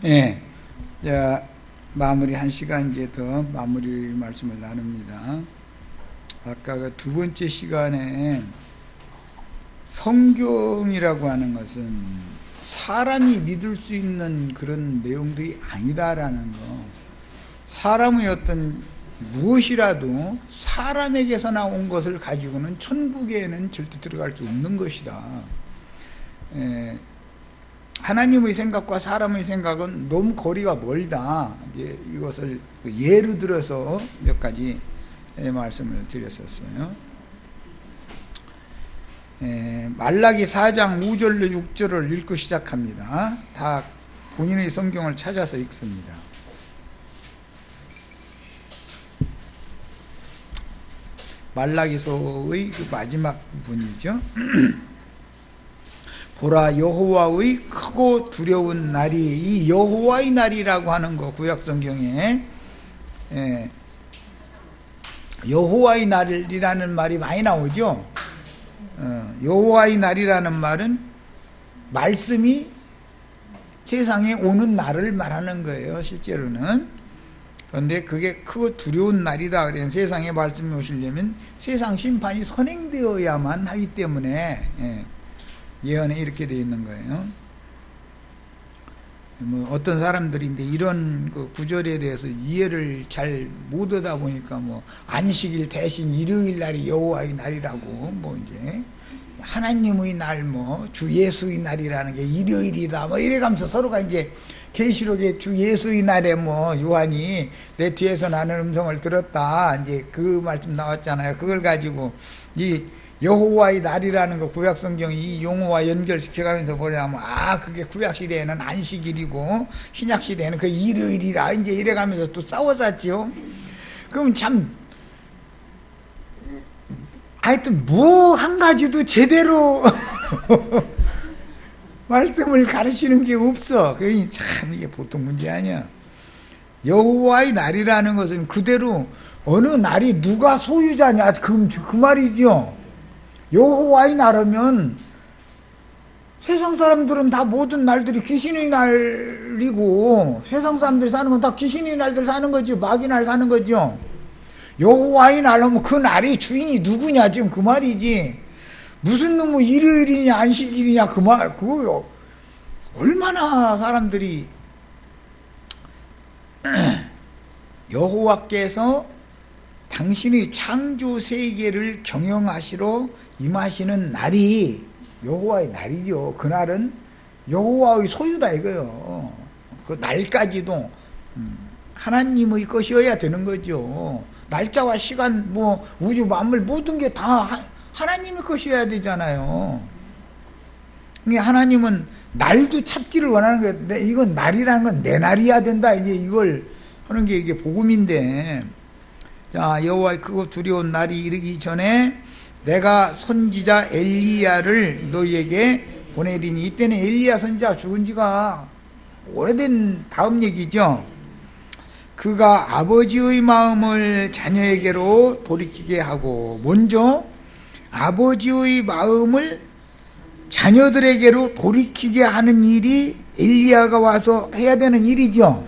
예, 자, 마무리 한 시간 이제 더 마무리 말씀을 나눕니다. 아까 그 두 번째 시간에 성경이라고 하는 것은 사람이 믿을 수 있는 그런 내용들이 아니다라는 거. 사람의 어떤 무엇이라도 사람에게서 나온 것을 가지고는 천국에는 절대 들어갈 수 없는 것이다. 하나님의 생각과 사람의 생각은 너무 거리가 멀다. 이제 이것을 예로 들어서 몇 가지 말씀을 드렸었어요. 말라기 4장 5절로 6절을 읽고 시작합니다. 다 본인의 성경을 찾아서 읽습니다. 말라기서의 그 마지막 부분이죠. 보라, 여호와의 크고 두려운 날이, 이 여호와의 날이라고 하는 거 구약성경에 여호와의 날이라는 말이 많이 나오죠. 여호와의 날이라는 말은 말씀이 세상에 오는 날을 말하는 거예요, 실제로는. 그런데 그게 크고 두려운 날이다. 그래서 세상에 말씀이 오시려면 세상 심판이 선행되어야만 하기 때문에 예언에 이렇게 되어 있는 거예요. 뭐 어떤 사람들인데 이런 그 구절에 대해서 이해를 잘 못하다 보니까 뭐 안식일 대신 일요일 날이 여호와의 날이라고, 뭐 이제 하나님의 날, 뭐 주 예수의 날이라는 게 일요일이다, 뭐 이래가면서 서로가 이제 계시록에 주 예수의 날에 뭐 요한이 내 뒤에서 나는 음성을 들었다, 이제 그 말씀 나왔잖아요. 그걸 가지고 이 여호와의 날이라는 거 구약성경이 이 용어와 연결시켜가면서 보려면, 아, 그게 구약시대에는 안식일이고 신약시대에는 그 일요일이라, 이제 이래가면서 또 싸워쌌지요. 그럼 참 하여튼 뭐 한 가지도 제대로 말씀을 가르치는 게 없어. 그게 참 이게 보통 문제 아니야. 여호와의 날이라는 것은 그대로 어느 날이 누가 소유자냐, 그 말이죠. 여호와의 날이면 세상 사람들은 다 모든 날들이 귀신의 날이고, 세상 사람들이 사는 건 다 귀신의 날들 사는 거죠. 마귀 날 사는 거죠. 여호와의 날하면 그 날이 주인이 누구냐, 지금 그 말이지. 무슨 놈의 일요일이냐 안식일이냐 그 말, 그거요. 얼마나 사람들이 여호와께서 당신의 창조 세계를 경영하시러 임하시는 날이 여호와의 날이죠. 그날은 여호와의 소유다 이거요. 그 날까지도 하나님의 것이어야 되는 거죠. 날짜와 시간, 뭐 우주 만물 모든 게 다 하나님의 것이어야 되잖아요. 하나님은 날도 찾기를 원하는 거예요. 이건 날이라는 건 내 날이어야 된다, 이제 이걸 하는 게 이게 복음인데. 자, 여호와의 크고 두려운 날이 이르기 전에 내가 선지자 엘리야를 너희에게 보내리니. 이때는 엘리야 선지자 죽은 지가 오래된 다음 얘기죠. 그가 아버지의 마음을 자녀에게로 돌이키게 하고, 먼저 아버지의 마음을 자녀들에게로 돌이키게 하는 일이 엘리야가 와서 해야 되는 일이죠.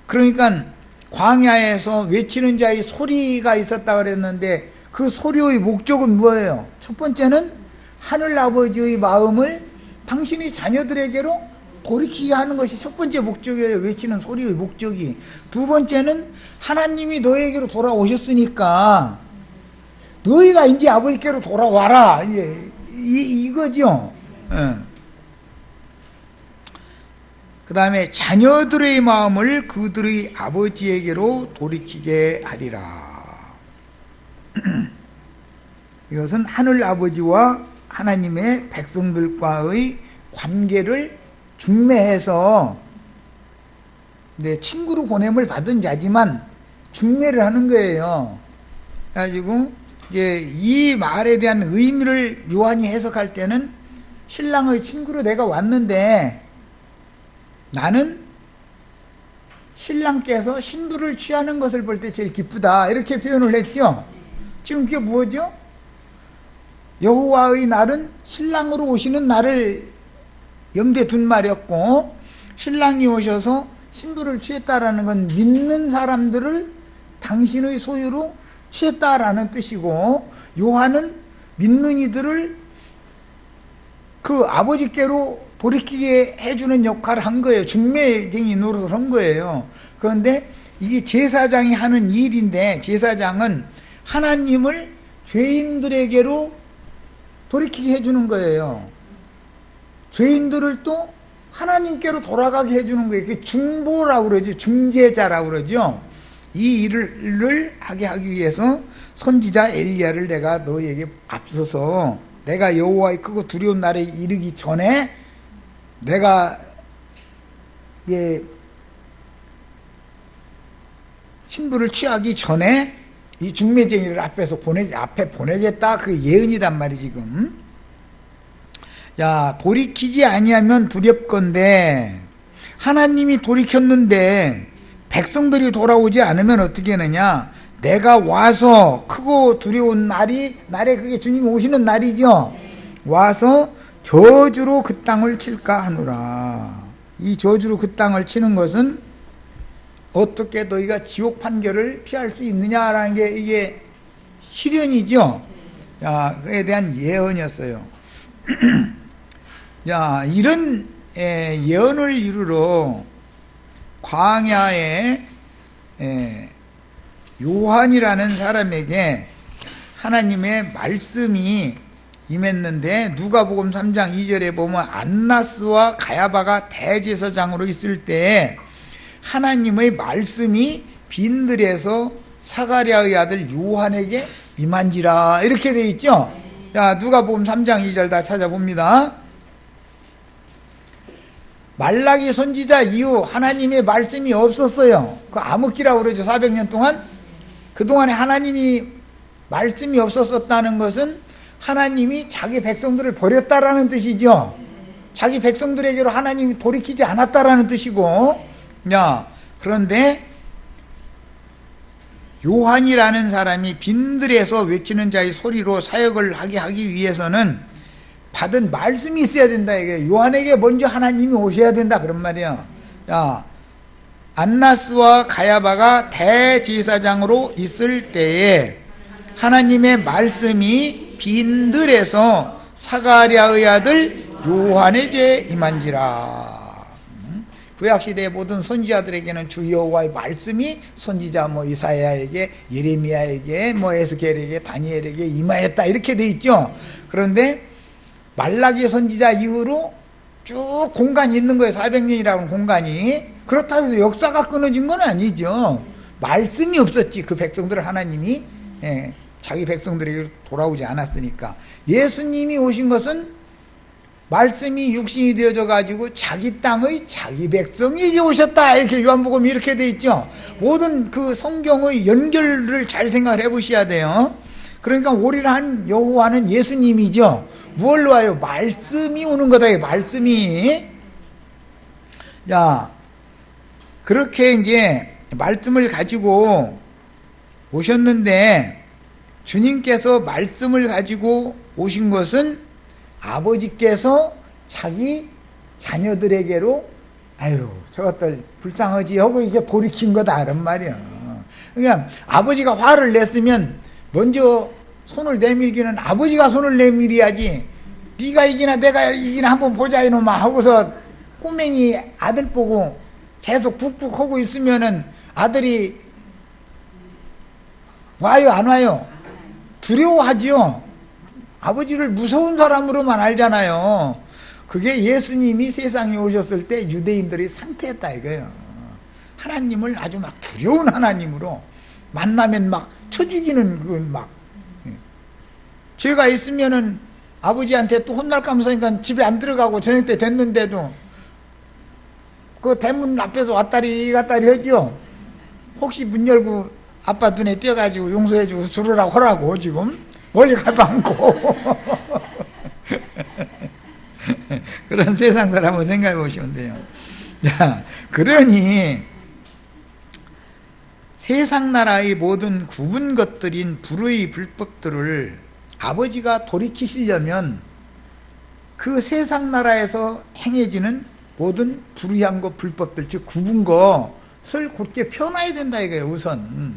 그러니까 광야에서 외치는 자의 소리가 있었다 그랬는데, 그 소리의 목적은 뭐예요? 첫 번째는 하늘 아버지의 마음을 당신의 자녀들에게로 돌이키게 하는 것이 첫 번째 목적이에요. 외치는 소리의 목적이. 두 번째는 하나님이 너에게로 돌아오셨으니까 너희가 이제 아버지께로 돌아와라, 이제 이거죠. 그 다음에 자녀들의 마음을 그들의 아버지에게로 돌이키게 하리라. 이것은 하늘 아버지와 하나님의 백성들과의 관계를 중매해서, 친구로 보냄을 받은 자지만 중매를 하는 거예요. 그래가지고 이제 이 말에 대한 의미를 요한이 해석할 때는, 신랑의 친구로 내가 왔는데 나는 신랑께서 신부를 취하는 것을 볼 때 제일 기쁘다, 이렇게 표현을 했죠. 지금 그게 뭐죠? 여호와의 날은 신랑으로 오시는 날을 염두에 둔 말이었고, 신랑이 오셔서 신부를 취했다라는 건 믿는 사람들을 당신의 소유로 취했다라는 뜻이고, 요한은 믿는 이들을 그 아버지께로 돌이키게 해주는 역할을 한 거예요. 중매쟁이 노릇을 한 거예요. 그런데 이게 제사장이 하는 일인데, 제사장은 하나님을 죄인들에게로 돌이키게 해주는 거예요. 죄인들을 또 하나님께로 돌아가게 해주는 거예요. 그게 중보라고 그러죠. 중재자라고 그러죠. 이 일을 하기 위해서 선지자 엘리야를 내가 너에게 앞서서 내가 여호와의 크고 두려운 날에 이르기 전에 내가 신부를 취하기 전에 이 중매쟁이를 앞에 보내겠다. 그 예언이단 말이지 지금. 자, 돌이키지 아니하면 두렵건대, 하나님이 돌이켰는데 백성들이 돌아오지 않으면 어떻게 하느냐? 내가 와서 크고 두려운 날에 그게 주님이 오시는 날이죠. 와서 저주로 그 땅을 칠까 하노라. 이 저주로 그 땅을 치는 것은 어떻게 너희가 지옥 판결을 피할 수 있느냐라는 게 이게 실현이죠. 자, 그에 대한 예언이었어요. 자, 이런 예언을 이루러 광야에 요한이라는 사람에게 하나님의 말씀이 임했는데, 누가복음 3장 2절에 보면 안나스와 가야바가 대제사장으로 있을 때 하나님의 말씀이 빈들에서 사가랴의 아들 요한에게 임한지라, 이렇게 돼 있죠. 자, 누가복음 3장 2절 다 찾아봅니다. 말라기 선지자 이후 하나님의 말씀이 없었어요. 그 암흑기라고 그러죠. 400년 동안. 그동안에 하나님이 말씀이 없었다는 것은 하나님이 자기 백성들을 버렸다라는 뜻이죠. 자기 백성들에게로 하나님이 돌이키지 않았다라는 뜻이고, 야, 그런데 요한이라는 사람이 빈들에서 외치는 자의 소리로 사역을 하기 위해서는 받은 말씀이 있어야 된다. 이게 요한에게 먼저 하나님이 오셔야 된다, 그런 말이야. 야, 안나스와 가야바가 대제사장으로 있을 때에 하나님의 말씀이 빈들에서 사가랴의 아들 요한에게 임한지라. 구약시대의 모든 선지자들에게는 주 여호와의 말씀이 선지자 이사야에게, 예레미야에게, 에스겔에게, 다니엘에게 임하였다, 이렇게 돼 있죠. 그런데 말라기 선지자 이후로 쭉 공간이 있는 거예요. 400년이라는 공간이. 그렇다고 해서 역사가 끊어진 건 아니죠. 말씀이 없었지. 그 백성들을 하나님이 자기 백성들에게 돌아오지 않았으니까. 예수님이 오신 것은 말씀이 육신이 되어져 가지고 자기 땅의 자기 백성에게 오셨다, 이렇게 요한복음이 이렇게 돼 있죠. 모든 그 성경의 연결을 잘 생각을 해보셔야 돼요. 그러니까 오리라 한 여호와는 예수님이죠. 무엇로 와요? 말씀이 오는 거다. 말씀이. 자, 그렇게 이제 말씀을 가지고 오셨는데, 주님께서 말씀을 가지고 오신 것은 아버지께서 자기 자녀들에게로 아유 저것들 불쌍하지 하고 이게 돌이킨 거다, 이런 말이야. 그러니까 아버지가 화를 냈으면 먼저 손을 내밀기는 아버지가 손을 내밀어야지, 네가 이기나 내가 이기나 한번 보자 이놈아 하고서 꼬맹이 아들 보고 계속 북북하고 있으면은 아들이 와요 안 와요? 두려워하지요. 아버지를 무서운 사람으로만 알잖아요. 그게 예수님이 세상에 오셨을 때 유대인들의 상태였다 이거예요. 하나님을 아주 막 두려운 하나님으로 만나면 막 쳐 죽이는 그 막 죄가 있으면은 아버지한테 또 혼날까 하면서 집에 안 들어가고 저녁 때 됐는데도 그 대문 앞에서 왔다리 갔다리 하죠. 혹시 문 열고 아빠 눈에 띄어가지고 용서해주고 들으라고 하라고 지금 멀리 가도 않고 그런 세상 사람을 생각해 보시면 돼요. 자, 그러니 세상 나라의 모든 굽은 것들인 불의 불법들을 아버지가 돌이키시려면 그 세상 나라에서 행해지는 모든 불의한 것, 불법들, 즉 굽은 것을 곧게 펴놔야 된다 이거예요. 우선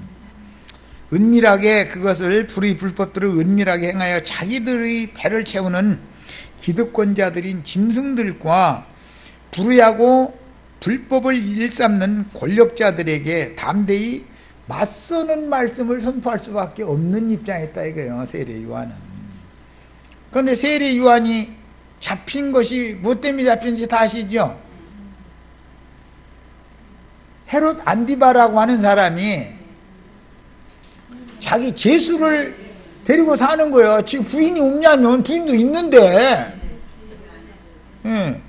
은밀하게 그것을 불의 불법들을 은밀하게 행하여 자기들의 배를 채우는 기득권자들인 짐승들과 불의하고 불법을 일삼는 권력자들에게 담대히 맞서는 말씀을 선포할 수밖에 없는 입장에 있다 이거예요. 세례 요한은. 그런데 세례 요한이 잡힌 것이 무엇 때문에 잡힌지 다 아시죠? 헤롯 안디바라고 하는 사람이 자기 제수를 데리고 사는 거예요. 지금 부인이 없냐면 부인도 있는데, 예.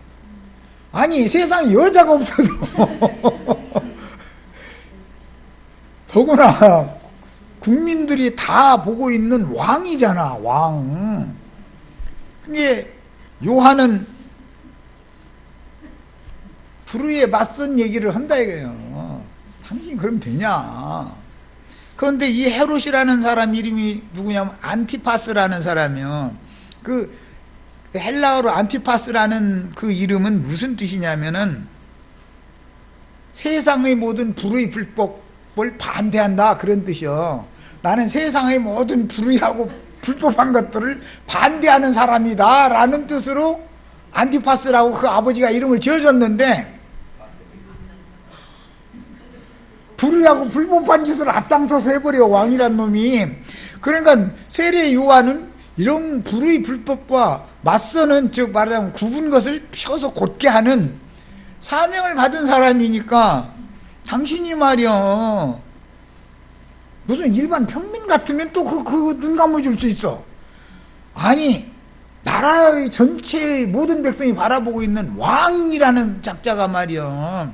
아니 세상에 여자가 없어서 더구나 국민들이 다 보고 있는 왕이잖아, 왕. 근데 요한은 불의에 맞선 얘기를 한다 이거예요. 당신 그럼 되냐? 그런데 이 헤롯이라는 사람 이름이 누구냐면 안티파스라는 사람이요. 그 헬라어로 안티파스라는 그 이름은 무슨 뜻이냐면은 세상의 모든 불의 불법을 반대한다 그런 뜻이요. 나는 세상의 모든 불의하고 불법한 것들을 반대하는 사람이다 라는 뜻으로 안티파스라고 그 아버지가 이름을 지어줬는데, 불의하고 불법한 짓을 앞장서서 해버려 왕이란 놈이. 그러니까 세례 요한은 이런 불의 불법과 맞서는, 즉 말하자면 굽은 것을 펴서 곧게 하는 사명을 받은 사람이니까, 당신이 말이야 무슨 일반 평민 같으면 또 눈 감아줄 수 있어. 아니 나라의 전체의 모든 백성이 바라보고 있는 왕이라는 작자가 말이야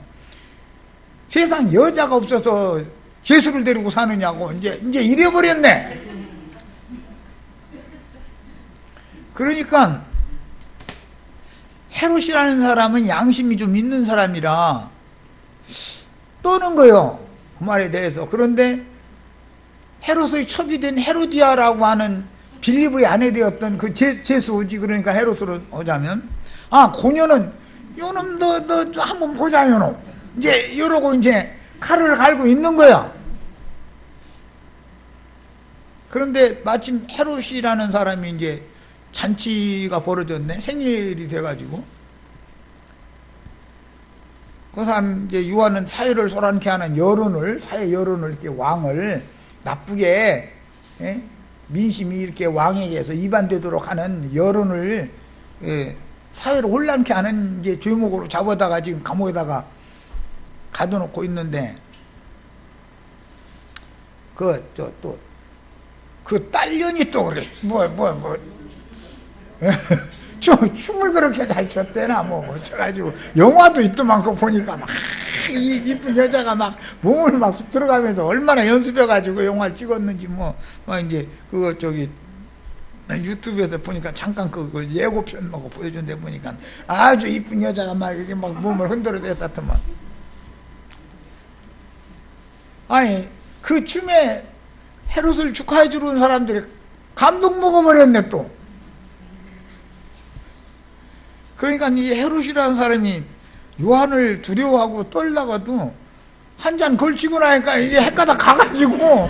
세상 여자가 없어서 예수를 데리고 사느냐고 이제 이래버렸네. 그러니까 헤롯이라는 사람은 양심이 좀 있는 사람이라 떠는 거예요, 그 말에 대해서. 그런데 헤롯의 첩이 헤로디아라고 하는 빌립의 아내 되었던 그 제수지, 그러니까 헤롯으로 오자면, 고녀는 요놈 너 한번 보자 요놈, 이제 이러고 이제 칼을 갈고 있는 거야. 그런데 마침 헤롯이라는 사람이 이제 잔치가 벌어졌네. 생일이 돼가지고 그 사람 이제 요한은 사회를 소란케 하는 사회 여론을 이렇게 왕을 나쁘게, 예? 민심이 이렇게 왕에게서 이반되도록 하는 여론을, 예, 사회를 혼란케 하는 이제 죄목으로 잡아다가 지금 감옥에다가 가둬놓고 있는데, 그 딸년이 또 그래. 춤을 그렇게 잘 췄대나 어쩌가지고 영화도 있더만 그거 보니까 막 이쁜 여자가 막 몸을 막 들어가면서 얼마나 연습해가지고 영화를 찍었는지 막 이제 그거 유튜브에서 보니까 잠깐 그 예고편 막 보여준 데 보니까 아주 이쁜 여자가 막 이렇게 막 몸을 흔들어 댔었더만. 아니 그 춤에 헤롯을 축하해 주는 사람들이 감동 먹어버렸네 또. 그러니까 이 헤롯이라는 사람이 요한을 두려워하고 떨다가도 한 잔 걸치고 나니까 이게 헷가닥 가가지고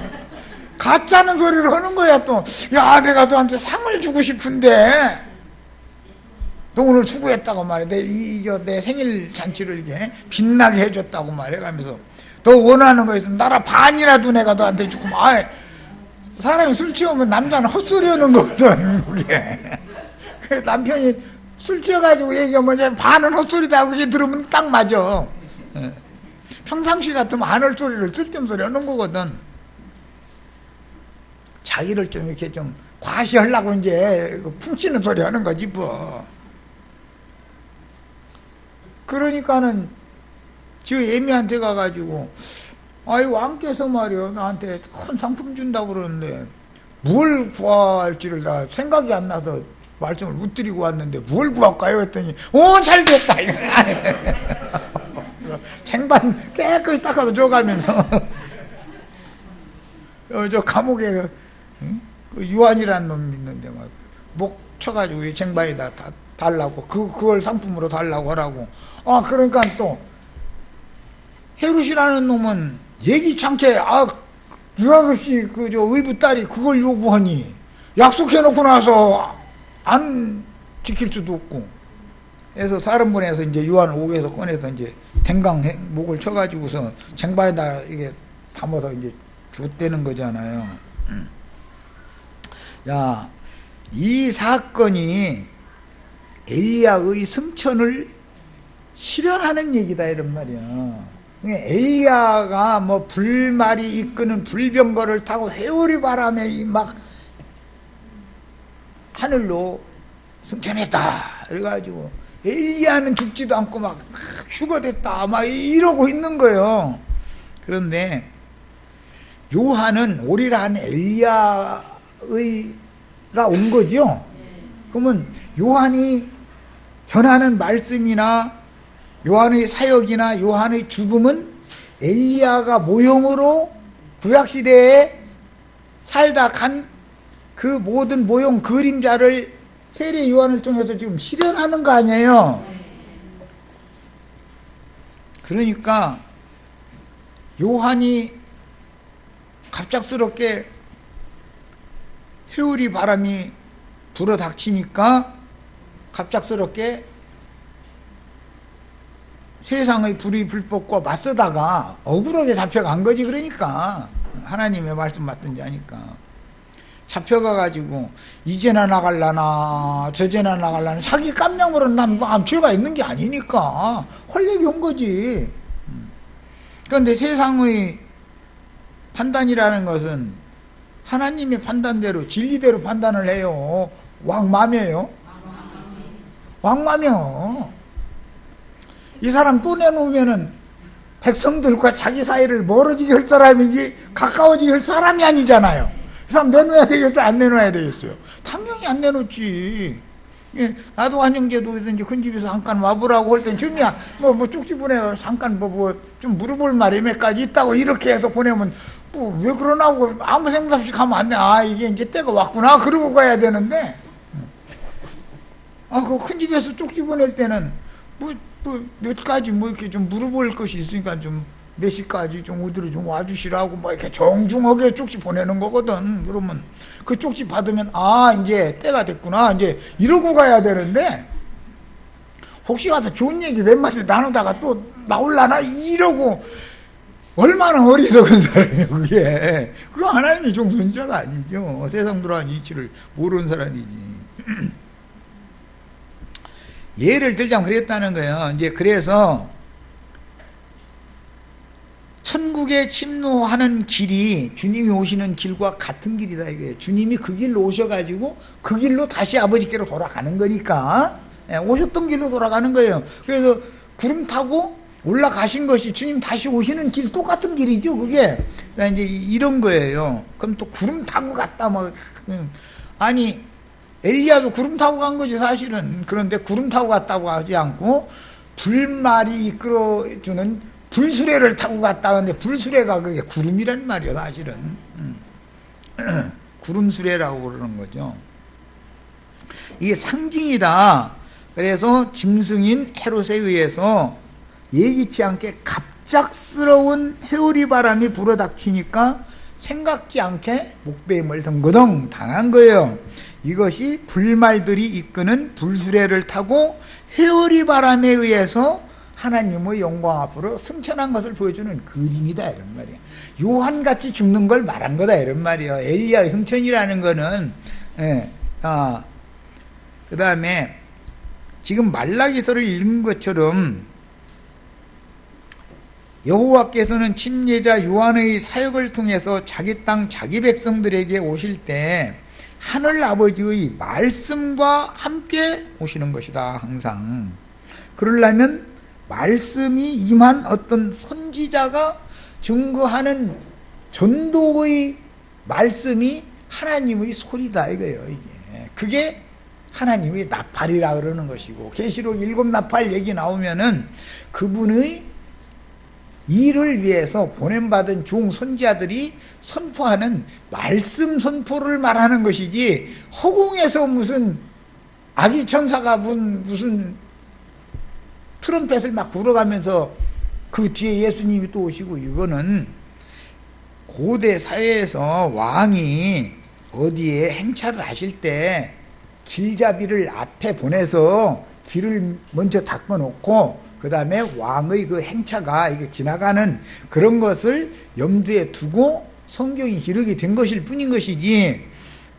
가짜는 소리를 하는 거야 또. 야, 내가 너한테 상을 주고 싶은데 너 오늘 수고했다고 말해. 내 생일 잔치를 이게 빛나게 해줬다고 말해가면서 너 원하는 거 있으면 나라 반이라도 내가 너한테 주고. 사람이 술 취하면 남자는 헛소리 하는 거거든 그게. 그래서 남편이 술 취해가지고 얘기하면 반은 헛소리다 하고 들으면 딱 맞아. 평상시 같으면 안 할 소리를 쓸데없는 소리 하는 거거든. 자기를 좀 이렇게 좀 과시하려고 이제 훔치는 소리 하는 거지 뭐. 그러니까는 저 애미한테 가가지고 왕께서 말이야 나한테 큰 상품 준다고 그러는데 뭘 구할지를 다 생각이 안 나서 말씀을 못 드리고 왔는데 뭘 구할까요? 했더니 잘 됐다 쟁반 깨끗이 닦아서 줘가면서 저 감옥에 그 유한이라는 놈이 있는데 막 목 쳐가지고 쟁반에다 다 달라고, 그걸 상품으로 달라고 하라고. 아, 그러니까 또 헤롯이라는 놈은 예기치 않게 유아급씨 저 의붓 딸이 그걸 요구하니 약속해놓고 나서 안 지킬 수도 없고, 그래서 사람 보내서 이제 요한을 옥에서 꺼내서 이제 댕강 목을 쳐가지고서 쟁반에다 이게 담아서 이제 줬대는 거잖아요. 자, 이 사건이 엘리야의 승천을 실현하는 얘기다 이런 말이야. 엘리야가 뭐 불말이 이끄는 불병거를 타고 회오리 바람에 막 하늘로 승천했다 그래가지고 엘리야는 죽지도 않고 막 휴거됐다 막 이러고 있는 거예요. 그런데 요한은 오리라 한 엘리야가 온 거죠. 그러면 요한이 전하는 말씀이나 요한의 사역이나 요한의 죽음은 엘리야가 모형으로 구약시대에 살다 간 그 모든 모형 그림자를 세례 요한을 통해서 지금 실현하는 거 아니에요. 그러니까 요한이 갑작스럽게 회오리 바람이 불어닥치니까 갑작스럽게 세상의 불의 불법과 맞서다가 억울하게 잡혀간 거지. 그러니까 하나님의 말씀 맞든지 하니까 잡혀가가지고 이제나 나갈라나 저제나 나갈라나 자기 깜냥으로는 난 죄가 있는 게 아니니까 헐레기 온 거지. 그런데 세상의 판단이라는 것은 하나님의 판단대로 진리대로 판단을 해요. 왕맘이에요. 왕맘이요. 이 사람 또 내놓으면은 백성들과 자기 사이를 멀어지게 할 사람이지 가까워지게 할 사람이 아니잖아요. 이 사람 내놓아야 되겠어요? 안 내놓아야 되겠어요? 당연히 안 내놓지. 예, 나도 한영제도 이제 큰 집에서 잠깐 와보라고 할 땐 좀이야 뭐 쪽지 보내요. 잠깐 좀 물어볼 말이 몇 가지 있다고 이렇게 해서 보내면 왜 그러나고 아무 생각 없이 가면 안 돼. 이게 이제 때가 왔구나 그러고 가야 되는데, 그 큰 집에서 쪽지 보낼 때는 몇 가지 이렇게 좀 물어볼 것이 있으니까 좀 몇 시까지 좀 어디로 좀 와주시라고 이렇게 정중하게 쪽지 보내는 거거든. 그러면 그 쪽지 받으면 이제 때가 됐구나 이제 이러고 가야 되는데, 혹시 가서 좋은 얘기 몇 마디 나누다가 또 나올라나 이러고, 얼마나 어리석은 사람이에요 그게. 그거 하나님의 종손자가 아니죠. 세상 돌아가는 이치를 모르는 사람이지. 예를 들자면 그랬다는 거예요. 이제 그래서 천국에 침노하는 길이 주님이 오시는 길과 같은 길이다 이거예요. 주님이 그 길로 오셔가지고 그 길로 다시 아버지께로 돌아가는 거니까, 오셨던 길로 돌아가는 거예요. 그래서 구름 타고 올라가신 것이 주님 다시 오시는 길 똑같은 길이죠 그게. 이제 이런 거예요. 그럼 또 구름 타고 갔다 아니 엘리야도 구름 타고 간 거지 사실은. 그런데 구름 타고 갔다고 하지 않고 불말이 이끌어주는 불수레를 타고 갔다. 근데 불수레가 그게 구름이란 말이에요 사실은. 구름수레라고 그러는 거죠. 이게 상징이다. 그래서 짐승인 헤롯에 의해서 예기치 않게 갑작스러운 회오리 바람이 불어닥치니까 생각지 않게 목베임을 덩그덩 당한 거예요. 이것이 불말들이 이끄는 불수레를 타고 회오리 바람에 의해서 하나님의 영광 앞으로 승천한 것을 보여주는 그림이다 이런 말이에요. 요한같이 죽는 걸 말한 거다 이런 말이에요. 엘리야의 승천이라는 거는. 그 다음에 지금 말라기서를 읽은 것처럼 여호와께서는 침례자 요한의 사역을 통해서 자기 땅 자기 백성들에게 오실 때 하늘 아버지의 말씀과 함께 오시는 것이다 항상. 그러려면 말씀이 임한 어떤 선지자가 증거하는 전도의 말씀이 하나님의 소리다 이거예요. 이게 그게 하나님의 나팔이라 그러는 것이고, 계시록 7 나팔 얘기 나오면은 그분의 일을 위해서 보냄받은 종 선지자들이 선포하는 말씀 선포를 말하는 것이지, 허공에서 무슨 아기 천사가 무슨 트럼펫을 막 불어가면서 그 뒤에 예수님이 또 오시고, 이거는 고대 사회에서 왕이 어디에 행차를 하실 때 길잡이를 앞에 보내서 길을 먼저 닦아놓고 그 다음에 왕의 그 행차가 이게 지나가는 그런 것을 염두에 두고 성경이 기록이 된 것일 뿐인 것이지,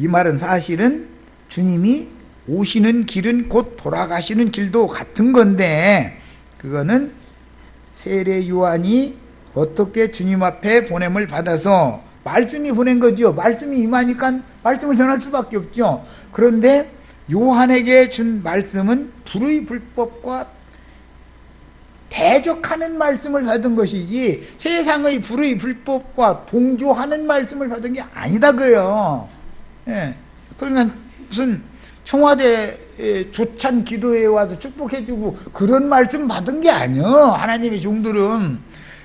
이 말은 사실은 주님이 오시는 길은 곧 돌아가시는 길도 같은 건데, 그거는 세례 요한이 어떻게 주님 앞에 보냄을 받아서 말씀이 보낸 거죠. 말씀이 임하니까 말씀을 전할 수밖에 없죠. 그런데 요한에게 준 말씀은 불의 불법과 대적하는 말씀을 받은 것이지 세상의 불의 불법과 동조하는 말씀을 받은 게 아니다 그요. 예. 그러니까 무슨 청와대 조찬 기도회에 와서 축복해주고 그런 말씀 받은 게 아니요. 하나님의 종들은.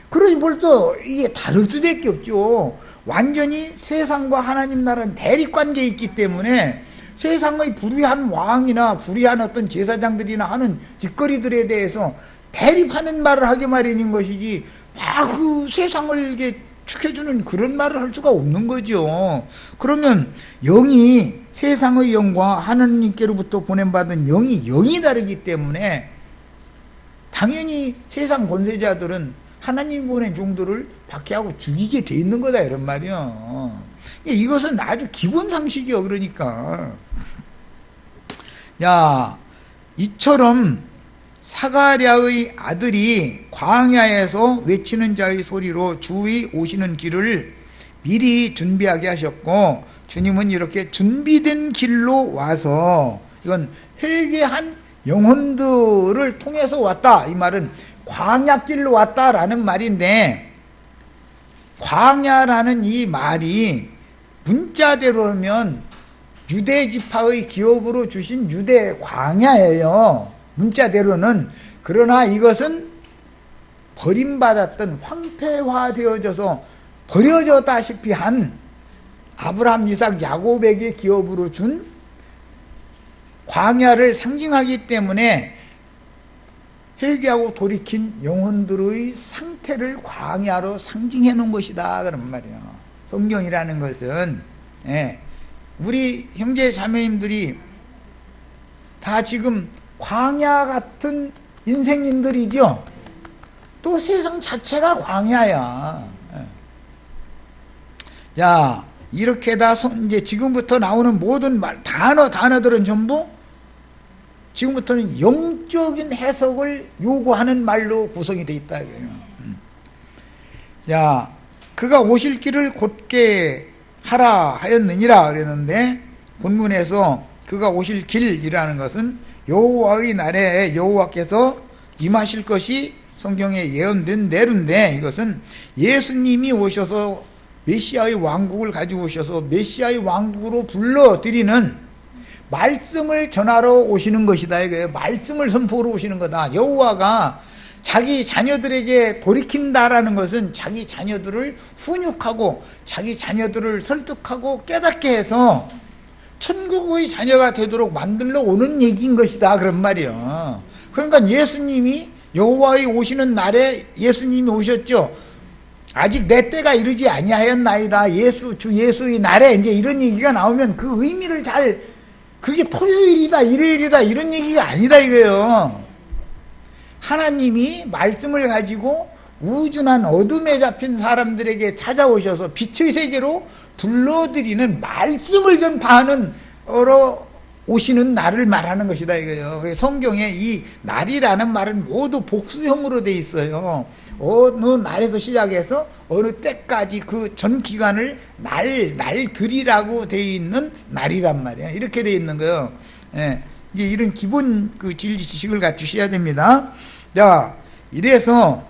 그러니 벌써 이게 다를 수밖에 없죠. 완전히 세상과 하나님 나라는 대립관계에 있기 때문에 세상의 불의한 왕이나 불의한 어떤 제사장들이나 하는 짓거리들에 대해서 대립하는 말을 하게 마련인 것이지, 그 세상을 이렇게 축해주는 그런 말을 할 수가 없는 거죠. 그러면 영이, 세상의 영과 하나님께로부터 보냄받은 영이 다르기 때문에 당연히 세상 권세자들은 하나님 보낸 종들을 박해하고 죽이게 돼 있는 거다, 이런 말이요. 이것은 아주 기본 상식이요. 그러니까 이처럼 사가랴의 아들이 광야에서 외치는 자의 소리로 주의 오시는 길을 미리 준비하게 하셨고, 주님은 이렇게 준비된 길로 와서, 이건 회개한 영혼들을 통해서 왔다, 이 말은 광야길로 왔다라는 말인데, 광야라는 이 말이 문자대로면 유대지파의 기업으로 주신 유대 광야예요, 문자대로는. 그러나 이것은 버림받았던, 황폐화되어져서 버려졌다시피 한 아브라함, 이삭, 야곱에게 기업으로 준 광야를 상징하기 때문에 회개하고 돌이킨 영혼들의 상태를 광야로 상징해 놓은 것이다, 그런 말이에요. 성경이라는 것은 우리 형제 자매님들이 다 지금 광야 같은 인생인들이죠. 또 세상 자체가 광야야. 자, 이렇게 다 이제 지금부터 나오는 모든 단어들은 전부 지금부터는 영적인 해석을 요구하는 말로 구성이 되어 있다, 이거예요. 자, 그가 오실 길을 곧게 하라 하였느니라 그랬는데, 본문에서 그가 오실 길이라는 것은 여호와의 날에 여호와께서 임하실 것이 성경에 예언된 대로인데, 이것은 예수님이 오셔서 메시아의 왕국을 가지고 오셔서 메시아의 왕국으로 불러들이는 말씀을 전하러 오시는 것이다, 이거예요. 말씀을 선포하러 오시는 거다. 여호와가 자기 자녀들에게 돌이킨다라는 것은 자기 자녀들을 훈육하고 자기 자녀들을 설득하고 깨닫게 해서 천국의 자녀가 되도록 만들러 오는 얘기인 것이다, 그런 말이에요. 그러니까 예수님이 여호와의 오시는 날에 예수님이 오셨죠. 아직 내 때가 이르지 아니하였나이다, 주 예수의 날에, 이제 이런 얘기가 나오면 그 의미를 그게 토요일이다 일요일이다 이런 얘기가 아니다, 이거예요. 하나님이 말씀을 가지고 우준한 어둠에 잡힌 사람들에게 찾아오셔서 빛의 세계로 불러들이는, 말씀을 전파하는 오시는 날을 말하는 것이다, 이거예요. 성경에 이 날이라는 말은 모두 복수형으로 돼 있어요. 어느 날에서 시작해서 어느 때까지 그 전 기간을 날들이라고 돼 있는 날이란 말이에요. 이렇게 돼 있는 거예요. 이제 이런 기본 그 진리 지식을 갖추셔야 됩니다. 자, 이래서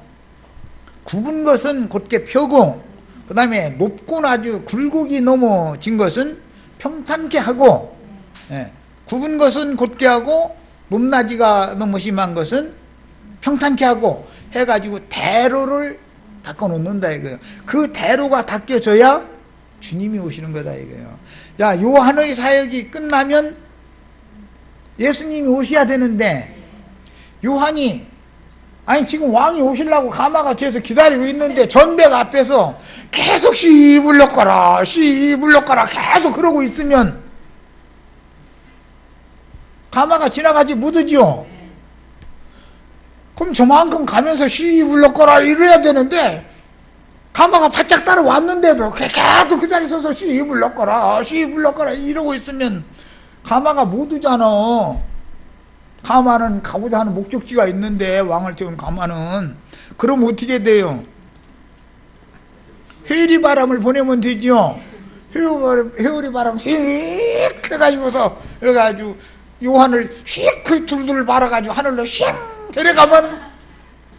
굽은 것은 곧게 펴고, 그 다음에 높고 아주 굴곡이 넘어진 것은 평탄케 하고, 굽은 것은 곧게 하고 높낮이가 너무 심한 것은 평탄케 하고 해가지고 대로를 닦아 놓는다, 이거예요. 그 대로가 닦여져야 주님이 오시는 거다, 이거예요. 자, 요한의 사역이 끝나면 예수님이 오셔야 되는데 요한이 아니 지금 왕이 오시려고 가마가 뒤에서 기다리고 있는데 전대가 앞에서 계속 씨 물러가라 씨 물러가라 계속 그러고 있으면 가마가 지나가지 못하죠. 그럼 저만큼 가면서 씨 물러가라 이래야 되는데 가마가 바짝 따라왔는데도 계속 그 자리에 서서 씨 물러가라 씨 물러가라 이러고 있으면 가마가 못 오잖아. 가마는 가고자 하는 목적지가 있는데 왕을 태운 가마는 그럼 어떻게 돼요? 회오리 바람을 보내면 되죠. 회오리 바람 휙 해가지고서 해가지고 요한을 휙 둘둘 말아가지고 하늘로 휙 데려가면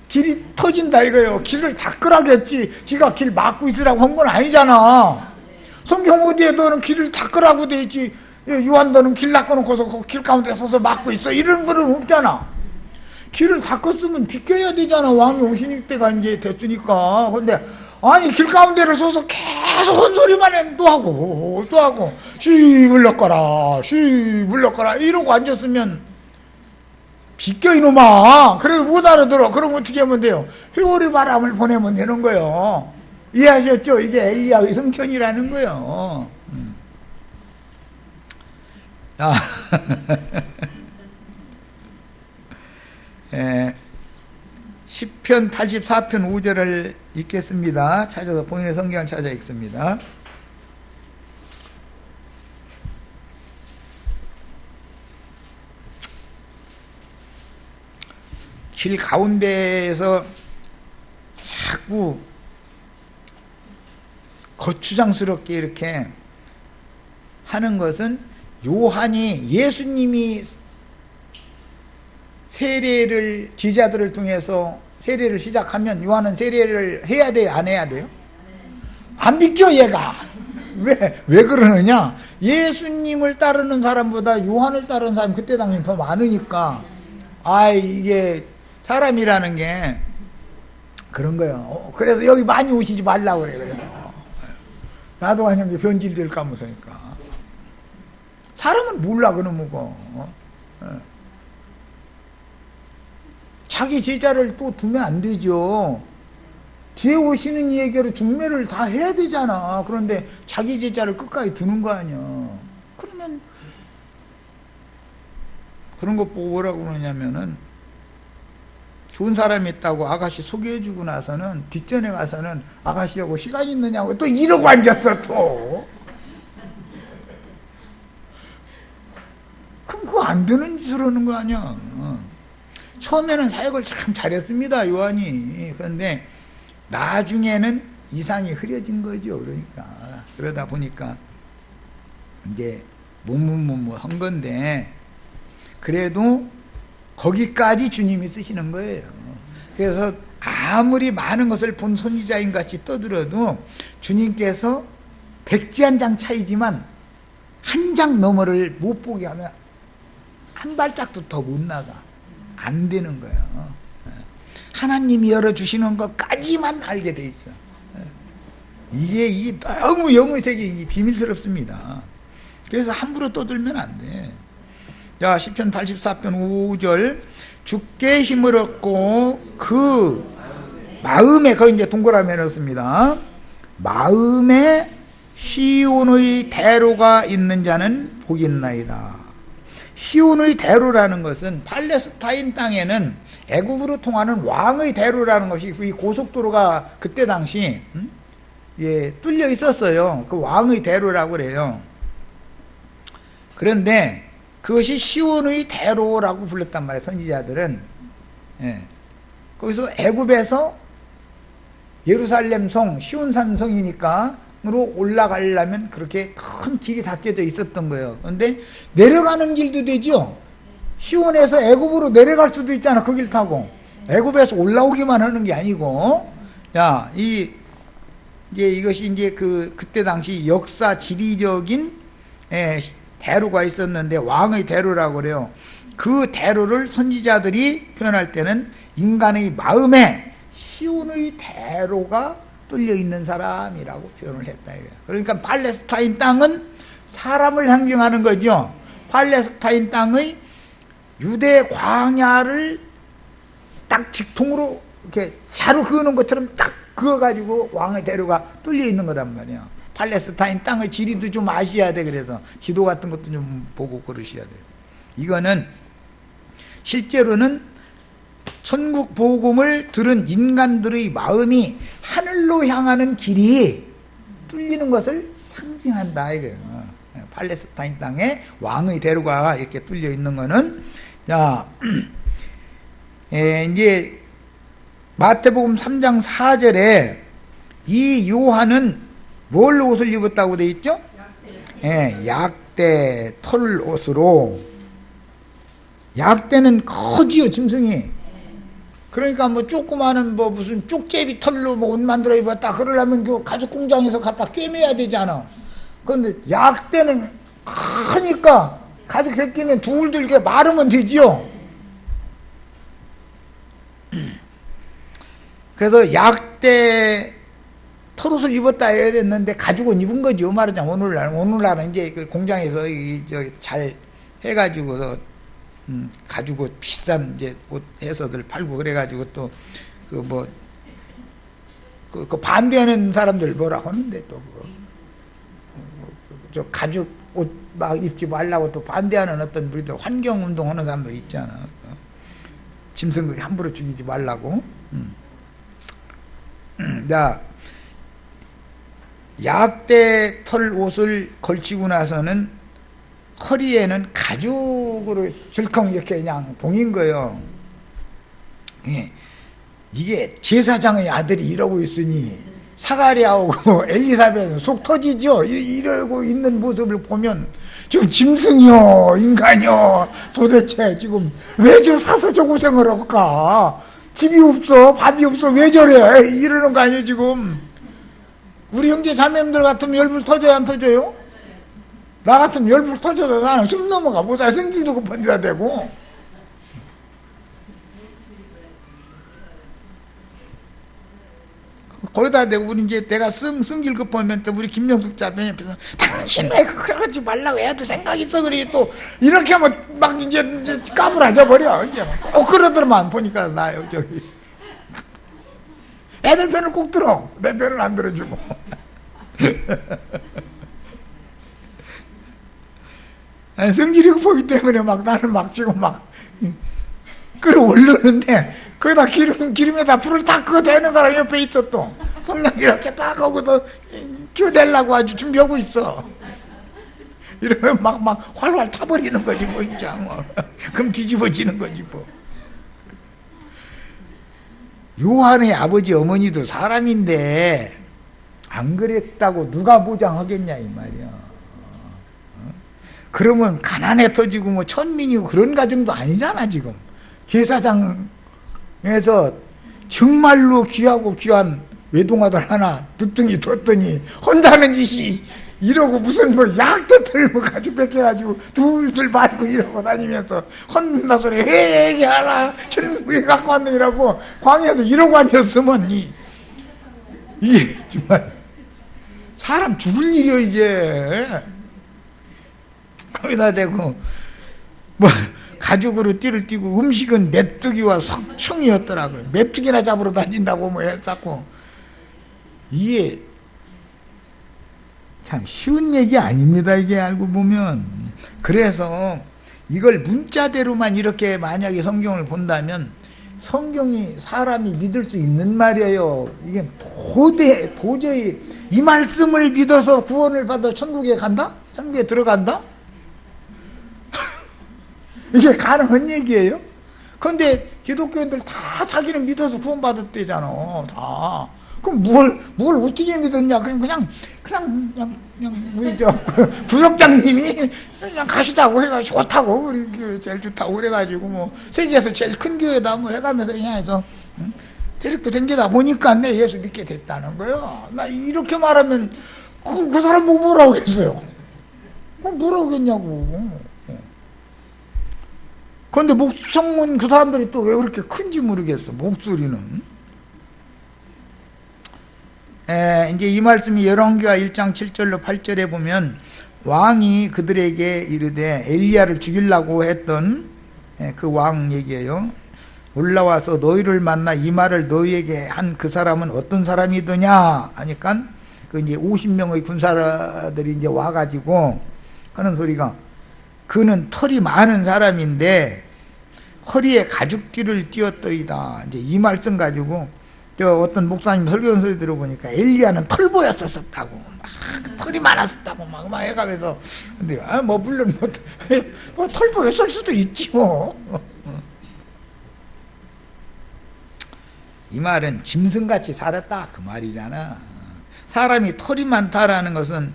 길이 터진다 이거예요. 길을 닦으라겠지 지가 길 막고 있으라고 한 건 아니잖아. 성경 어디에 너는 길을 닦으라고 돼 있지 요한 너는 길 닦아놓고서 그 길 가운데 서서 막고 있어 이런 거는 없잖아. 길을 닦았으면 비껴야 되잖아. 왕이 오시니 때가 이제 됐으니까. 근데 아니 길 가운데를 서서 계속 헛소리만 해. 또 하고 씨 물러가라 씨 물러가라 이러고 앉았으면 비껴 이놈아. 그래도 못 알아들어. 그럼 어떻게 하면 돼요? 회오리 바람을 보내면 되는 거예요. 이해하셨죠? 이게 엘리야의 성천이라는 거예요. 시편 84편 5절을 읽겠습니다. 찾아서 본인의 성경을 찾아 읽습니다. 길 가운데에서 자꾸 거추장스럽게 이렇게 하는 것은 요한이 예수님이 세례를 제자들을 통해서 세례를 시작하면 요한은 세례를 해야 돼요? 안 해야 돼요? 안 비껴 얘가. 왜 그러느냐? 예수님을 따르는 사람보다 요한을 따르는 사람이 그때 당시 더 많으니까 이게 사람이라는 게 그런 거예요. 그래서 여기 많이 오시지 말라고 그래. 그래서 나도 그냥 변질될까 무서니까. 사람은 몰라 그놈 거. 자기 제자를 또 두면 안 되죠. 뒤에 오시는 얘기로 중매를 다 해야 되잖아. 그런데 자기 제자를 끝까지 두는 거 아니야. 그러면 그런 거 보고 뭐라고 그러냐면은 좋은 사람이 있다고 아가씨 소개해주고 나서는 뒷전에 가서는 아가씨하고 시간 있느냐고 또 이러고 앉았어 또. 그럼 그거 안 되는 짓을 하는 거 아니야. 처음에는 사역을 참 잘했습니다 요한이. 그런데 나중에는 이상이 흐려진 거죠. 그러니까 그러다 보니까 이제 한 건데 그래도 거기까지 주님이 쓰시는 거예요. 그래서 아무리 많은 것을 본 선지자인 같이 떠들어도 주님께서 백지 한 장 차이지만 한 장 너머를 못 보게 하면 한 발짝도 더 못 나가. 안 되는 거예요. 하나님이 열어주시는 것까지만 알게 돼 있어. 이게 너무 영의 세계이 비밀스럽습니다. 그래서 함부로 떠들면 안 돼. 자, 시편 84편 5절 주께 힘을 얻고 그 마음에, 거기 이제 동그라미 넣습니다. 마음에 시온의 대로가 있는 자는 복이 있나이다. 시온의 대로라는 것은 팔레스타인 땅에는 애굽으로 통하는 왕의 대로라는 것이 이 고속도로가 그때 당시 뚫려 있었어요. 그 왕의 대로라고 그래요. 그런데 그것이 시온의 대로라고 불렀단 말이에요. 선지자들은. 거기서 애굽에서 예루살렘 성, 시온산 성이니까 으로 올라가려면 그렇게 큰 길이 닦여져 있었던 거예요. 그런데 내려가는 길도 되죠. 시온에서 애굽으로 내려갈 수도 있잖아. 그 길 타고. 애굽에서 올라오기만 하는 게 아니고. 자, 이것이 이제 그때 당시 역사 지리적인 대로가 있었는데 왕의 대로라고 그래요. 그 대로를 선지자들이 표현할 때는 인간의 마음에 시온의 대로가 뚫려 있는 사람이라고 표현을 했다. 그러니까 팔레스타인 땅은 사람을 상징하는 거죠. 팔레스타인 땅의 유대 광야를 딱 직통으로 이렇게 자루 그어놓은 것처럼 딱 그어가지고 왕의 대로가 뚫려 있는 거단 말이야. 팔레스타인 땅의 지리도 좀 아셔야 돼. 그래서 지도 같은 것도 좀 보고 그러셔야 돼. 이거는 실제로는 천국 복음을 들은 인간들의 마음이 하늘로 향하는 길이 뚫리는 것을 상징한다 이거예요. 팔레스타인 땅에 왕의 대로가 이렇게 뚫려 있는 거는, 자, 이제 마태복음 3장 4절에 이 요한은 뭘 옷을 입었다고 돼 있죠? 약대 털 옷으로. 약대는 커지요, 짐승이. 그러니까 뭐 조그마한 뭐 무슨 쪽제비 털로 뭐 옷 만들어 입었다 그러려면 그 가죽 공장에서 갖다 꿰매야 되잖아. 그런데 약대는 크니까 가죽 벗기면 둘둘 이렇게 마르면 되지요. 그래서 약대 털옷을 입었다 해야 됐는데 가죽은 입은 거죠. 말하자면 오늘날은 이제 그 공장에서 잘 해가지고 가죽 옷 비싼 이제 옷 해서들 팔고 그래가지고 또 그 뭐 그 반대하는 사람들 뭐라 하는데 또 저 가죽 옷 막 입지 말라고 또 반대하는 어떤 우리들 환경 운동하는 사람들 있잖아. 짐승 함부로 죽이지 말라고. 자, 약대 털 옷을 걸치고 나서는 허리에는 가죽으로 질컹 이렇게 그냥 동인 거예요. 예. 이게 제사장의 아들이 이러고 있으니 사가랴하고 엘리사벳은 속 터지죠. 이러고 있는 모습을 보면 저 짐승이요, 인간이요, 도대체 지금 왜 저 사서 저 고생을 할까? 집이 없어, 밥이 없어, 왜 저래? 이러는 거 아니에요 지금. 우리 형제 자매님들 같으면 열불 터져야 안 터져요? 나 같으면 열불 터져도 나는 숨 넘어가 못해. 성질도 급한 데다 대고. 거기다 대고 우리 이제 내가 성질 급하면 또 우리 김명숙 자매 옆에서 당신 왜 그러지 말라고 해도 생각 있어 그래. 또 이렇게 하면 막 이제 까불어져 버려. 이제 꼭 그러더만 보니까 나 여기 애들 편을 꼭 들어. 내 편을 안 들어주고. 성질이 급하기 때문에 막 나를 막 지금 막 끌어올르는데 거기다 기름에다 불을 딱 그어대는 사람이 옆에 있어. 또 성냥 이렇게 딱 하고서 켜대려고 아주 준비하고 있어. 이러면 막 활활 타버리는 거지 뭐. 이제 뭐 그럼 뒤집어지는 거지 뭐. 요한의 아버지 어머니도 사람인데 안 그랬다고 누가 보장하겠냐 이 말이야. 그러면 가난해 터지고 뭐 천민이고 그런 가정도 아니잖아 지금. 제사장에서 정말로 귀하고 귀한 외동아들 하나 늦둥이 뒀더니 혼자는 짓이 이러고 무슨 뭐 약대 털고 가죽 벗겨가지고 둘둘 밟고 이러고 다니면서 혼나 소리 회개하라 천국에 갖고 왔네 이러고 광야에서 이러고 앉았으면 이게 정말 사람 죽을 일이요 이게. 거기다 대고 뭐 가죽으로 띠를 띠고 음식은 메뚜기와 석충이었더라고요. 메뚜기나 잡으러 다닌다고 뭐 했었고. 이게 참 쉬운 얘기 아닙니다 이게 알고 보면. 그래서 이걸 문자대로만 이렇게 만약에 성경을 본다면 성경이 사람이 믿을 수 있는 말이에요. 이게 도저히 이 말씀을 믿어서 구원을 받아 천국에 간다? 천국에 들어간다? 이게 가능한 얘기예요? 그런데 기독교인들 다 자기는 믿어서 구원받았대잖아. 다. 그럼 뭘 어떻게 믿었냐? 그냥 우리 저 부역장님이 그냥 가시자고 해가지고 좋다고 우리 교회 제일 좋다고 그래가지고 뭐 세계에서 제일 큰 교회다 뭐 해가면서 그냥 해서 데리고 댕기다 보니까 내 예수 믿게 됐다는 거예요. 나 이렇게 말하면 그 사람 뭐 뭐라고 했어요? 뭐라고 했냐고. 그런데 목청문 그 사람들이 또 왜 그렇게 큰지 모르겠어. 목소리는. 이제 이 말씀이 열왕기하 1장 7절로 8절에 보면 왕이 그들에게 이르되 엘리야를 죽이려고 했던 그 왕 얘기예요. 올라와서 너희를 만나 이 말을 너희에게 한 그 사람은 어떤 사람이더냐 하니까 그 이제 50명의 군사들이 이제 와가지고 하는 소리가, 그는 털이 많은 사람인데 허리에 가죽띠를 띄었더이다. 이제 이 말씀 가지고 저 어떤 목사님 설교 소리 들어보니까 엘리야는 털 보였었다고, 막 털이 많았었다고 막 해가면서, 근데 뭐 물론 뭐 털 보였을 수도 있지 뭐. 이 말은 짐승같이 살았다 그 말이잖아. 사람이 털이 많다라는 것은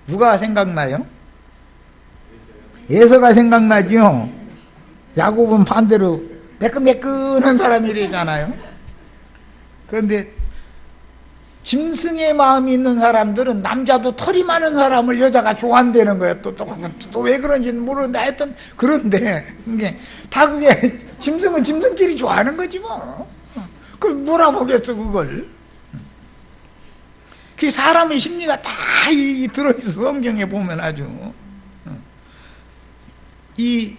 누가 생각나요? 에서가 생각나죠. 야곱은 반대로 매끈매끈한 사람이 되잖아요. 그런데 짐승의 마음이 있는 사람들은 남자도 털이 많은 사람을 여자가 좋아한다는 거예요. 또 왜 그런지는 모르는데 하여튼 그런데 다 그게 짐승은 짐승끼리 좋아하는 거지 뭐. 그 뭐라 보겠어 그걸. 그 사람의 심리가 다 들어있어. 성경에 보면 아주. 이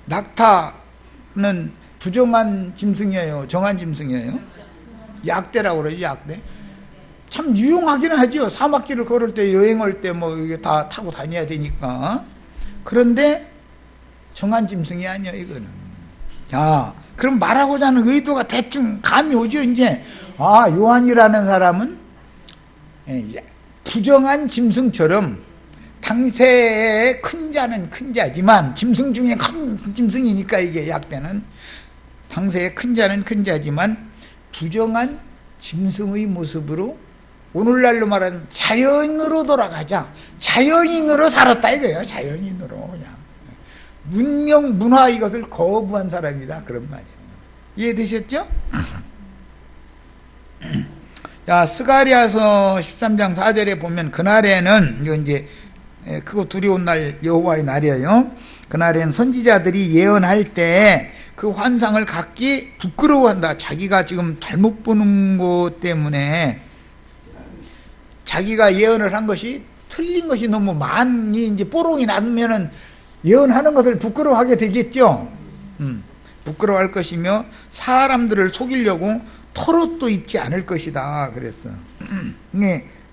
낙타는 부정한 짐승이에요, 정한 짐승이에요? 약대라고 그러죠. 약대. 참 유용하기는 하죠. 사막길을 걸을 때, 여행할 때 뭐 이게 다 타고 다녀야 되니까. 그런데 정한 짐승이 아니야 이거는. 자, 그럼 말하고자 하는 의도가 대충 감이 오죠. 이제 요한이라는 사람은 부정한 짐승처럼 당세의 큰 자는 큰 자지만, 짐승 중에 큰 짐승이니까 이게 약대는 당세의 큰 자는 큰 자지만 부정한 짐승의 모습으로 오늘날로 말하는 자연으로 돌아가자, 자연인으로 살았다 이거예요. 자연인으로 그냥 문명 문화 이것을 거부한 사람이다 그런 말이에요. 이해되셨죠? 자, 스가랴서 13장 4절에 보면 그날에는, 이거 이제 그거 두려운 날 여호와의 날이에요. 그날에는 선지자들이 예언할 때 그 환상을 갖기 부끄러워한다. 자기가 지금 잘못 보는 것 때문에 자기가 예언을 한 것이 틀린 것이 너무 많이 이제 뽀롱이 나면은 예언하는 것을 부끄러워하게 되겠죠. 부끄러워할 것이며 사람들을 속이려고 털옷도 입지 않을 것이다 그랬어.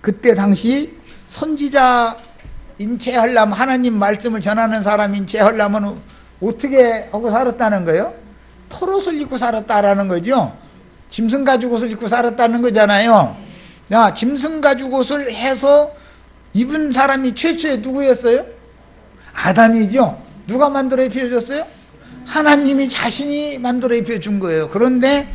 그때 당시 선지자 인체하려면, 하나님 말씀을 전하는 사람 인체하려면 어떻게 하고 살았다는 거예요? 털옷을 입고 살았다라는 거죠. 짐승 가죽옷을 입고 살았다는 거잖아요. 야, 짐승 가죽옷을 해서 입은 사람이 최초에 누구였어요? 아담이죠. 누가 만들어 입혀줬어요? 하나님이 자신이 만들어 입혀준 거예요. 그런데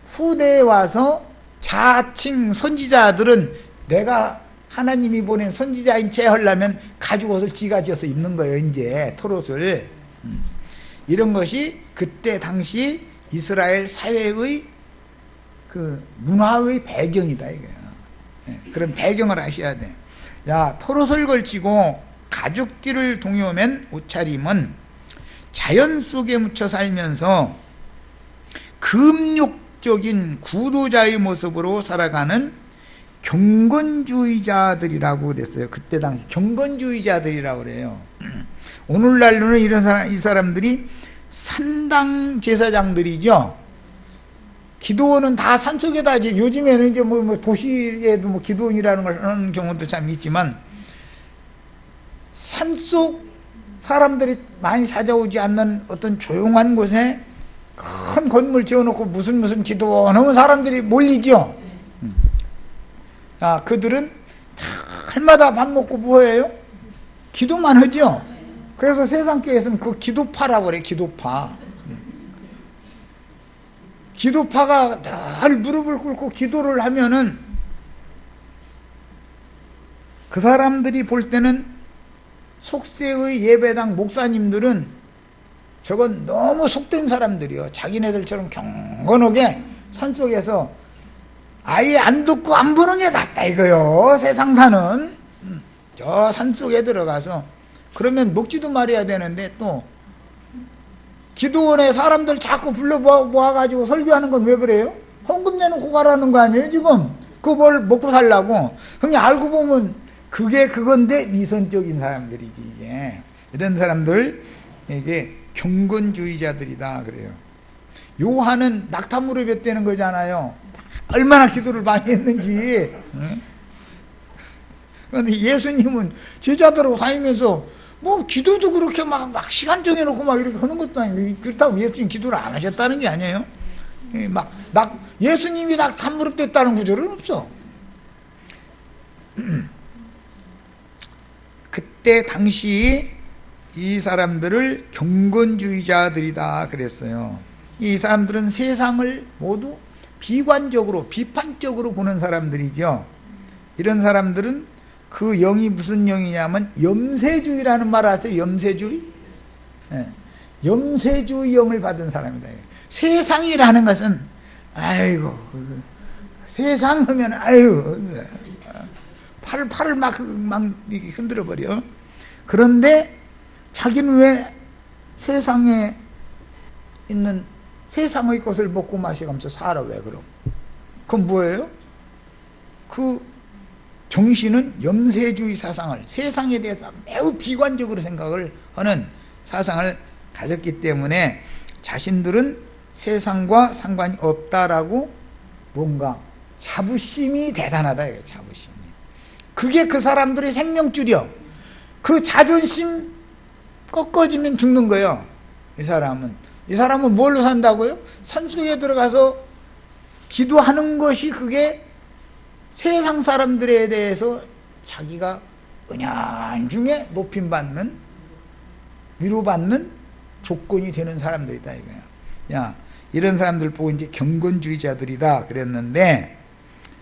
후대에 와서 자칭 선지자들은 내가 하나님이 보낸 선지자인 채 하려면 가죽옷을 지가 지어서 입는 거예요. 이제 털옷을. 이런 것이 그때 당시 이스라엘 사회의 그 문화의 배경이다 이거예요. 그런 배경을 아셔야 돼. 야, 털옷을 걸치고 가죽띠를 동요맨 옷차림은 자연 속에 묻혀 살면서 금욕적인 구도자의 모습으로 살아가는 경건주의자들이라고 그랬어요. 그때 당시 경건주의자들이라고 그래요. 오늘날로는 이 사람들이 산당 제사장들이죠. 기도원은 다 산속에다, 요즘에는 이제 뭐 도시에도 뭐 기도원이라는 걸 하는 경우도 참 있지만, 산속 사람들이 많이 찾아오지 않는 어떤 조용한 곳에 큰 건물 지어놓고 무슨 기도원 하면 사람들이 몰리죠. 그들은 날마다 밥 먹고 뭐해요? 기도만 하죠. 그래서 세상교회에서는 그 기도파라고 그래. 기도파가 늘 무릎을 꿇고 기도를 하면은 그 사람들이 볼 때는 속세의 예배당 목사님들은 저건 너무 속된 사람들이요. 자기네들처럼 경건하게 산속에서 아예 안 듣고 안 보는 게 낫다 이거요. 세상사는 저 산속에 들어가서, 그러면 먹지도 말아야 되는데 또 기도원에 사람들 자꾸 불러 모아가지고 설교하는 건 왜 그래요? 헌금 내놓고 가라는 거 아니에요 지금? 그걸 먹고 살라고. 그냥 알고 보면 그게 그건데 미선적인 사람들이지 이게. 이런 사람들 이게 경건주의자들이다 그래요. 요한은 낙타 무릎에 떼는 거잖아요. 얼마나 기도를 많이 했는지. 그런데 예수님은 제자들하고 다니면서 뭐 기도도 그렇게 막 시간 정해놓고 막 이렇게 하는 것도 아니고, 그렇다고 예수님 기도를 안 하셨다는 게 아니에요. 예수님이 낙타 무릎 뗐다는 구절은 없어. 그때 당시 이 사람들을 경건주의자들이다 그랬어요. 이 사람들은 세상을 모두 비관적으로, 비판적으로 보는 사람들이죠. 이런 사람들은 그 영이 무슨 영이냐면 염세주의라는 말 아세요? 염세주의? 네. 염세주의 영을 받은 사람이다. 세상이라는 것은 아이고, 세상 하면 아이고, 팔을 막 흔들어 버려. 그런데 자기는 왜 세상에 있는 세상의 것을 먹고 마시면서 살아? 왜 그럼? 그건 뭐예요? 그 정신은 염세주의 사상을, 세상에 대해서 매우 비관적으로 생각을 하는 사상을 가졌기 때문에 자신들은 세상과 상관이 없다라고 뭔가 자부심이 대단하다. 이게 자부심이. 그게 그 사람들의 생명줄이요. 그 자존심 꺾어지면 죽는 거예요. 이 사람은 뭘로 산다고요? 산속에 들어가서 기도하는 것이 그게 세상 사람들에 대해서 자기가 은연중에 높임받는, 위로받는 조건이 되는 사람들이다 이거야. 야, 이런 사람들 보고 이제 경건주의자들이다 그랬는데,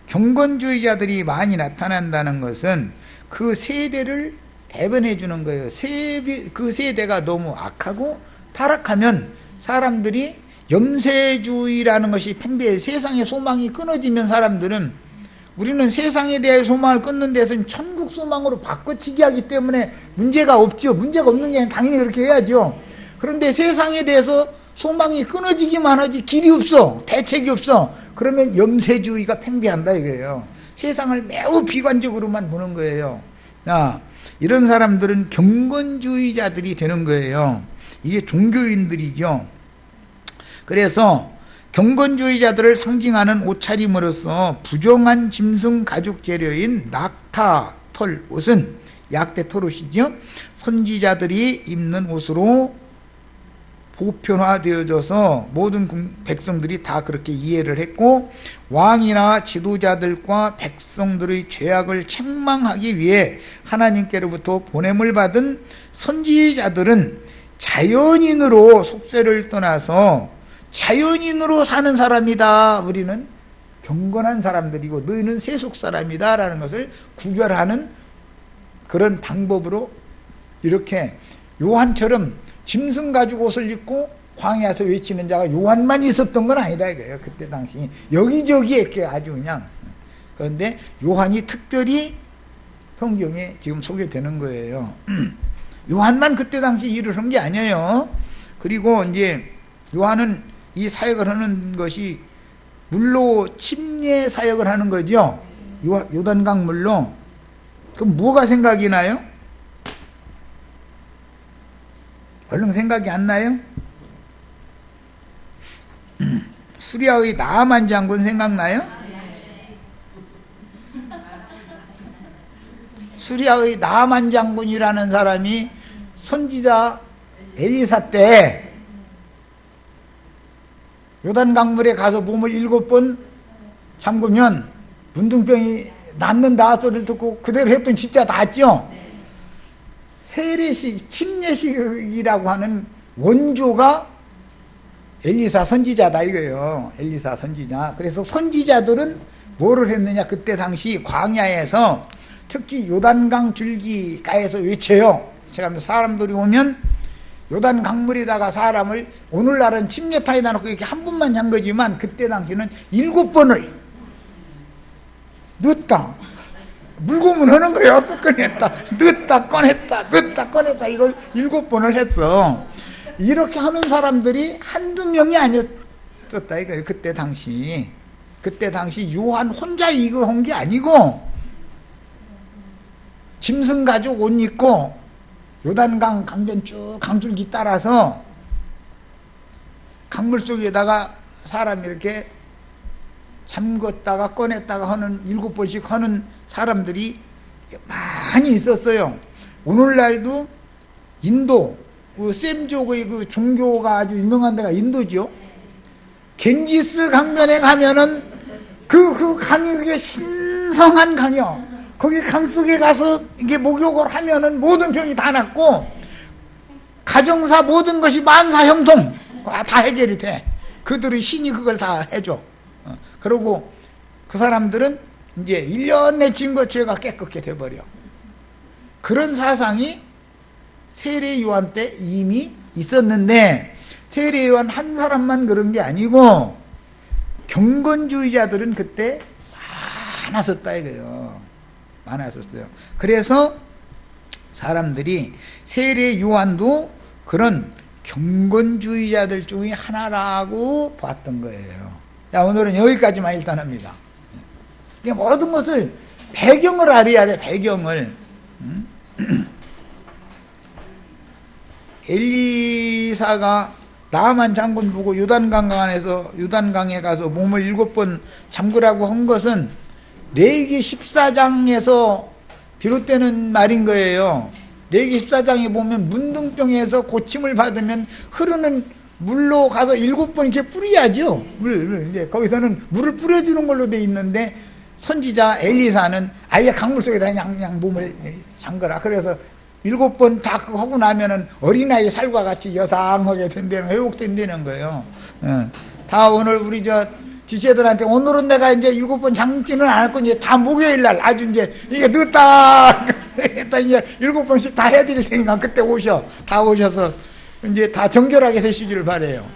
경건주의자들이 많이 나타난다는 것은 그 세대를 대변해 주는 거예요. 그 세대가 너무 악하고 타락하면 사람들이 염세주의라는 것이 팽배해 세상의 소망이 끊어지면 사람들은, 우리는 세상에 대해 소망을 끊는 데서는 천국 소망으로 바꿔치기 하기 때문에 문제가 없죠. 문제가 없는 게 아니라 당연히 그렇게 해야죠. 그런데 세상에 대해서 소망이 끊어지기만 하지 길이 없어. 대책이 없어. 그러면 염세주의가 팽배한다 이거예요. 세상을 매우 비관적으로만 보는 거예요. 이런 사람들은 경건주의자들이 되는 거예요. 이게 종교인들이죠. 그래서 경건주의자들을 상징하는 옷차림으로서 부정한 짐승 가죽 재료인 낙타 털 옷은 약대 털옷이죠. 선지자들이 입는 옷으로 보편화되어져서 모든 백성들이 다 그렇게 이해를 했고, 왕이나 지도자들과 백성들의 죄악을 책망하기 위해 하나님께로부터 보냄을 받은 선지자들은 자연인으로 속세를 떠나서 자연인으로 사는 사람이다. 우리는 경건한 사람들이고 너희는 세속 사람이다 라는 것을 구별하는 그런 방법으로, 이렇게 요한처럼 짐승 가죽 옷을 입고 광야에서 외치는 자가 요한만 있었던 건 아니다 이거예요. 그때 당시 여기저기에 아주 그냥. 그런데 요한이 특별히 성경에 지금 소개되는 거예요. 요한만 그때 당시 일을 한 게 아니에요. 그리고 이제 요한은 이 사역을 하는 것이 물로 침례 사역을 하는 거죠. 요단강 물로. 그럼 뭐가 생각이 나요? 얼른 생각이 안 나요? 수리아의 나아만 장군 생각나요? 수리아의 나아만 장군이라는 사람이 선지자 엘리사 때 요단강물에 가서 몸을 7번 잠그면 문둥병이 낫는다 소리를 듣고 그대로 했더니 진짜 낫죠. 세례식, 침례식이라고 하는 원조가 엘리사 선지자다 이거예요. 엘리사 선지자. 그래서 선지자들은 뭐를 했느냐, 그때 당시 광야에서 특히 요단강 줄기가에서 외쳐요. 제가 사람들이 오면 요단 강물에다가 사람을, 오늘날은 침례타에다 놓고 이렇게 한 번만 한 거지만 그때 당시는 7번을 넣었다. 물고문 하는 거예요. 꺼냈다, 넣었다, 꺼냈다, 이걸 7번을 했어. 이렇게 하는 사람들이 한두 명이 아니었다 이거예요. 그때 당시 요한 혼자 이거 한 게 아니고 짐승 가죽 옷 입고 요단강 강변 쭉 강줄기 따라서 강물 속에다가 사람이 이렇게 잠궜다가 꺼냈다가 하는 7번씩 하는 사람들이 많이 있었어요. 오늘날도 인도 그 셈족의 그 종교가 아주 유명한 데가 인도죠. 겐지스 강변에 가면은 그 강이 그게 신성한 강이요. 거기 강 속에 가서 이게 목욕을 하면은 모든 병이 다 낫고 가정사 모든 것이 만사형통 다 해결이 돼. 그들의 신이 그걸 다 해줘. 그리고 그 사람들은 이제 1년 내 진거 죄가 깨끗게 돼버려. 그런 사상이 세례요한 때 이미 있었는데 세례요한 한 사람만 그런 게 아니고 경건주의자들은 그때 많았었다 이거예요. 많았었어요. 그래서 사람들이 세례요한도 그런 경건주의자들 중에 하나라고 봤던 거예요. 자, 오늘은 여기까지만 일단 합니다. 모든 것을 배경을 알아야 돼. 배경을. 엘리사가 나만 장군 보고 요단강에 가서 몸을 7번 잠그라고 한 것은 레위기 14장에서 비롯되는 말인 거예요. 레위기 14장에 보면 문둥병에서 고침을 받으면 흐르는 물로 가서 7번 이렇게 뿌려야죠. 이제 거기서는 물을 뿌려주는 걸로 돼 있는데 선지자 엘리사는 아예 강물 속에다 그냥 몸을 잠그라. 그래서 7번 다 그거 하고 나면은 어린아이 살과 같이 여상하게 된다는, 회복된다는 거예요. 다 오늘 우리 지체들한테 오늘은 내가 이제 7번 잠지는 않을 거 이제 다 목요일 날 아주 이제 이게 늦다. 했다 이제 7번씩 다 해드릴 테니까 그때 다 오셔서 이제 다 정결하게 되시기를 바래요.